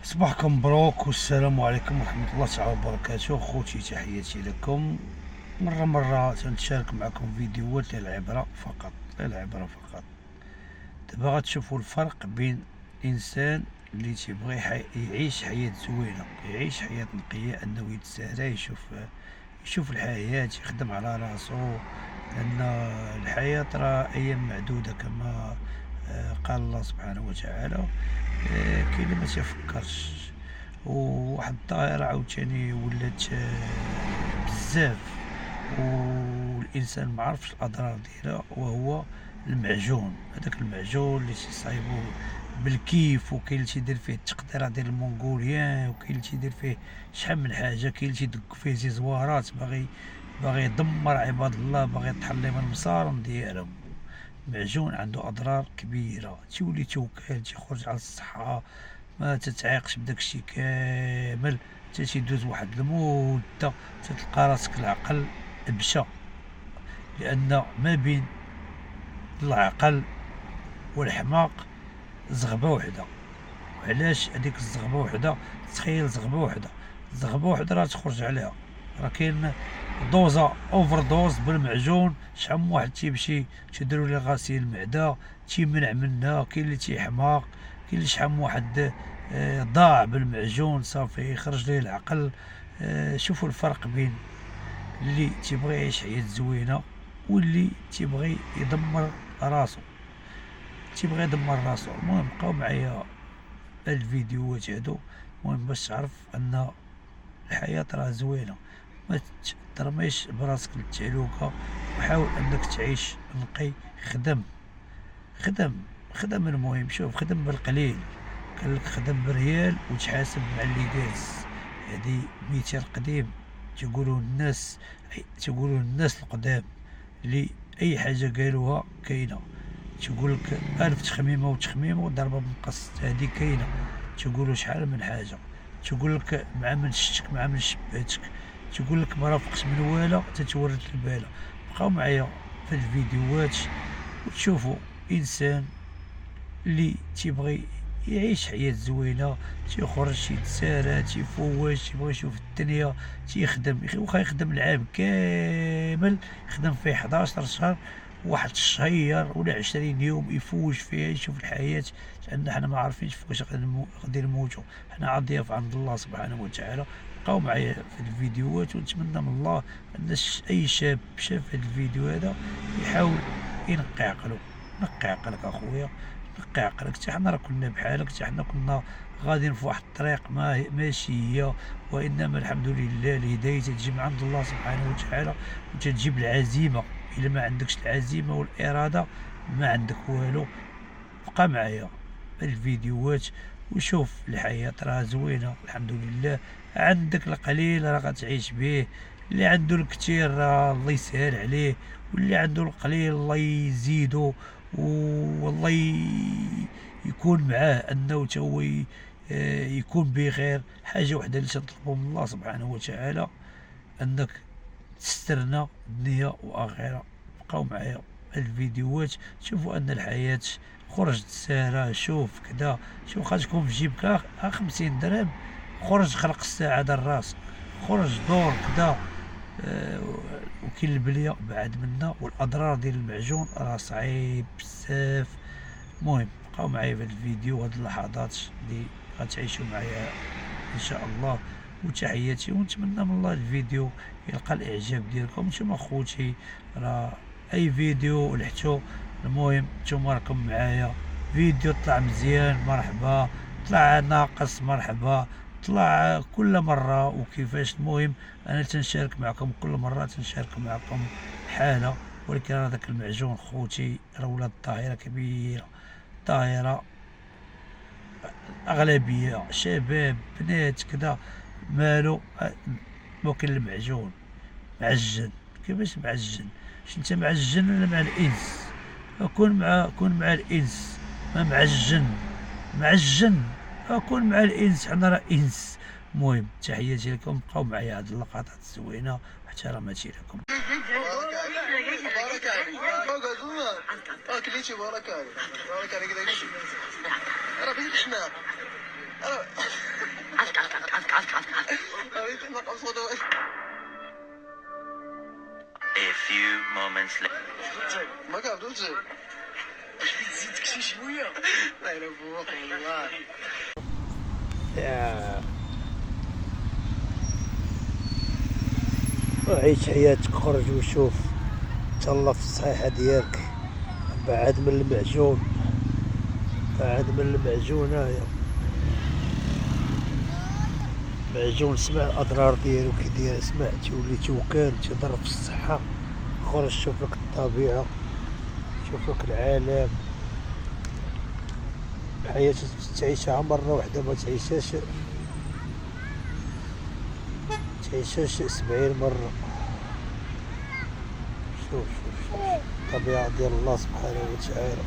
صباحكم مبروك والسلام عليكم ورحمة الله تعالى وبركاته. خوتي تحياتي لكم. مرة تنشارك معكم فيديوهات للعبرة فقط، للعبرة فقط. دابا غتشوفوا الفرق بين الإنسان اللي تيبغي يعيش حياة زوينة، يعيش حياة نقية، أنه يتسارى، يشوف الحياة، يخدم على راسو، لأن الحياة راه أيام معدودة كما قال الله سبحانه وتعالى. كاين اللي ما تيفكرش، وواحد الظاهرة عاوتاني ولات بزاف، والإنسان معرفش الأضرار ديالها، وهو المعجون. هذاك المعجون اللي تيصايبو بالكيف، وكاين اللي تيدير فيه التقديرة ديال المونغوليان، وكاين اللي تيدير فيه شحال من حاجة، كاين اللي تيدق فيه زوارات، باغي يدمر عباد الله، باغي يطحن لهم المصارم ديالهم. المعجون عنده أضرار كبيرة، تولي توكال، تيخرج على الصحة، ما تتعاقش بداكشي كامل، حتى تيدوز واحد المدة تتلقى راسك العقل بشا، لأن ما بين العقل والحماق زغبة وحدة. وعلاش هاديك الزغبة وحدة؟ تخيل زغبة وحدة راه تخرج عليها، راه كاين دوزة اوفر دوز بالمعجون، شحال من واحد تيمشي تيديرو ليه غسيل المعدة تيمنع منها، كاين اللي تيحماق، كاين اللي شحال من واحد ضاع بالمعجون صافي خرج ليه العقل. شوفوا الفرق بين اللي تيبغي يعيش حياة زوينة واللي تيبغي يدمر راسو. المهم بقاو معايا الفيديوهات هادو، المهم باش تعرف ان الحياة راه زوينة. ما ترميش براسك للتعلوكة، وحاول انك تعيش نقي. خدم المهم، شوف، خدم بالقليل. قالك خدم بريال وتحاسب مع اللي جالس. هادي مثال قديم تيقولوه الناس القدام، اللي اي حاجة قالوها كاينة. تيقولك 1000 تخميمة وتخميمة ضربة بمقص، هادي كاينة. تيقولو شحال من حاجة، تيقولك مع من شتك مع من شباتك، تيقولك ما رافقش من والو تتورد البالة. بقاو معايا في الفيديوهات وتشوفوا إنسان اللي تيبغي يعيش حياة زوينة، تيخرج يتسارى، تيفواش، تيبغي يشوف الدنيا، تيخدم. واخا يخدم العام كامل، يخدم فيه 11 شهر، واحد الشهر ولا 20 يوم يفوش فيها، يشوف الحياة، لأن حنا ما عارفينش فواش غادي نموتو، حنا عضياف عند الله سبحانه وتعالى. بقاو معايا في الفيديوهات، ونتمنى من الله أن أي شاب شاف هذا الفيديو هذا يحاول ينقي عقلو. نقي عقلك اخويا، نقي عقلك. حتى حنا راه كنا بحالك، حتى حنا كنا غاديين في واحد الطريق ماشي هي، وانما الحمد لله الهدايه تجي من عند الله سبحانه وتعالى، وتجيب العزيمه. الا ما عندكش العزيمه والاراده ما عندك والو. بقى معايا الفيديوهات وشوف الحياة راه زوينة الحمد لله. عندك القليل راه غتعيش به، اللي عنده الكثير راه الله يسهل عليه، واللي عنده القليل الله يزيدو، والله يكون معاه انه تا هو يكون بخير. حاجة وحدة اللي تنطلبو من الله سبحانه وتعالى، انك تسترنا دنيا واخرة. بقاو معايا الفيديوهات، شوفوا ان الحياة خرج تسارى، شوف كدا، شوف خاصكم في جيبك 50 درهم، خرج خلق الساعة دار راسك، خرج دور كدا. وكاين البلية بعد منا، والاضرار ديال المعجون راه صعيب بزاف. المهم بقاو معايا في الفيديو، هاد اللحظات اللي غتعيشوا معايا ان شاء الله. وتحياتي، ونتمنى من الله الفيديو يلقى الاعجاب ديالكم. نتوما خوتي راه اي فيديو لحتو، المهم نتوما راكم معايا. فيديو طلع مزيان مرحبا، طلع ناقص مرحبا، طلع كل مرة وكيفاش. المهم انا تنشارك معكم كل مرة، تنشارك معكم حالة. ولكن هذاك المعجون خوتي راه ولاد ظاهرة كبيرة، ظاهرة أغلبية شباب بنات كدا. مالو موكل المعجون معجن. كيفاش معجن؟ انت معجن ولا مع الانس؟ كون مع الانس، ما معجن كون مع الانس، حنا راه انس. المهم تحياتي لكم، بقاو معايا هاد اللقطات الزوينه واحتراماتي لكم. كليتي بارك عليك كذا. انا بغيت الحمام. A few moments later. ما كنعرفوش واش تزيدك شي شويه لا الا فوق والله عيش حياتك، خرج وشوف، تهلا في الصحيحة ديالك، بعد من المعجون، بعد من المعجون. هايا معجون، سمع الأضرار ديالو كي داير، سمع تولي توكال تضر في الصحة. خرج شوف لك الطبيعة، شوف لك العالم. الحياة تعيشها مرة واحدة، ما تعيشهاش 70 مرة. شوف الطبيعة ديال الله سبحانه وتعالى.